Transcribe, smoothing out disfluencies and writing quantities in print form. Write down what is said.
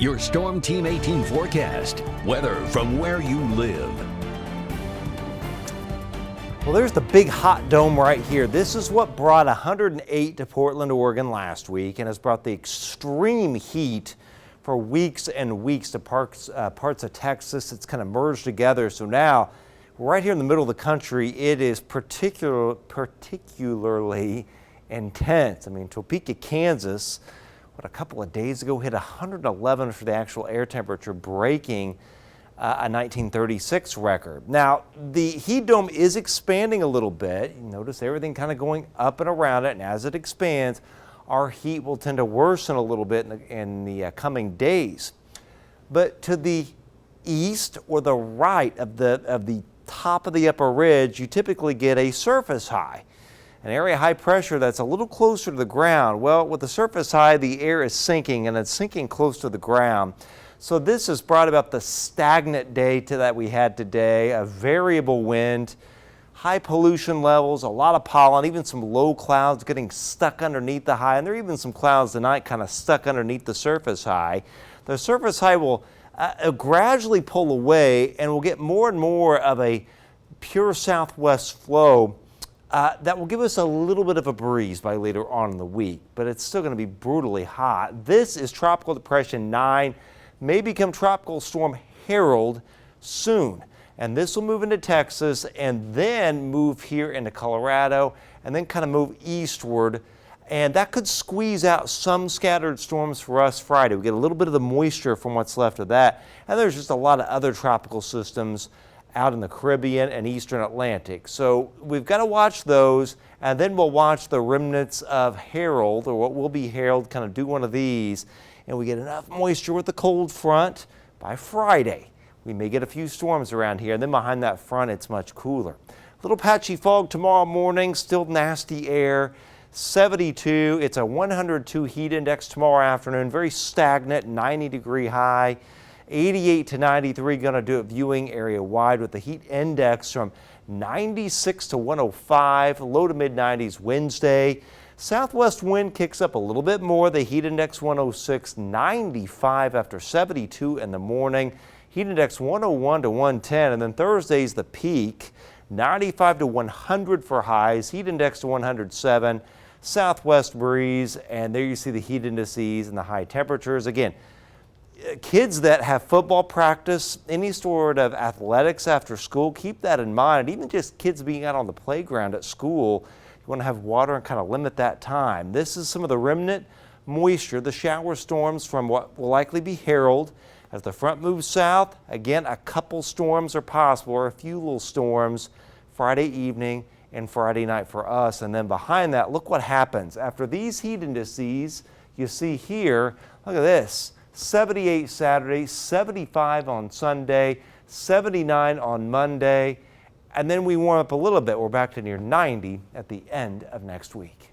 Your Storm Team 18 forecast. Weather from where you live. Well, there's the big hot dome right here. This is what brought 108 to Portland, Oregon last week and has brought the extreme heat for weeks and weeks to parts of Texas. It's kind of merged together. So now, right here in the middle of the country, it is particularly intense. I mean, Topeka, Kansas, a couple of days ago hit 111 for the actual air temperature, breaking a 1936 record. Now, the heat dome is expanding a little bit. You notice everything kind of going up and around it, and as it expands, our heat will tend to worsen a little bit in the coming days. But to the east or the right of the top of the upper ridge, you typically get a surface high. An area high pressure that's a little closer to the ground. Well, with the surface high, the air is sinking, and it's sinking close to the ground. So this has brought about the stagnant day that we had today, a variable wind, high pollution levels, a lot of pollen, even some low clouds getting stuck underneath the high, and there are even some clouds tonight kind of stuck underneath the surface high. The surface high will gradually pull away, and we'll get more and more of a pure southwest flow. That will give us a little bit of a breeze by later on in the week, but it's still going to be brutally hot. This is Tropical Depression 9, may become Tropical Storm Harold soon. And this will move into Texas and then move here into Colorado and then kind of move eastward. And that could squeeze out some scattered storms for us Friday. We get a little bit of the moisture from what's left of that. And there's just a lot of other tropical systems out in the Caribbean and Eastern Atlantic. So we've got to watch those, and then we'll watch the remnants of Harold, or what will be Harold, kind of do one of these, and we get enough moisture with the cold front by Friday. We may get a few storms around here, and then behind that front it's much cooler. Little patchy fog tomorrow morning, still nasty air. 72, it's a 102 heat index tomorrow afternoon, very stagnant, 90-degree high. 88 to 93 going to do it viewing area wide with the heat index from 96 to 105, low to mid 90s Wednesday. Southwest wind kicks up a little bit more. The heat index 106, 95 after 72 in the morning. Heat index 101 to 110, and then Thursday's the peak, 95 to 100 for highs. Heat index to 107. Southwest breeze, and there you see the heat indices and the high temperatures. Again, kids that have football practice, any sort of athletics after school, keep that in mind. Even just kids being out on the playground at school, you want to have water and kind of limit that time. This is some of the remnant moisture, the shower storms from what will likely be Harold. As the front moves south, again, a couple storms are possible, or a few little storms Friday evening and Friday night for us. And then behind that, look what happens. After these heat indices you see here, look at this. 78 Saturday, 75 on Sunday, 79 on Monday, and then we warm up a little bit. We're back to near 90 at the end of next week.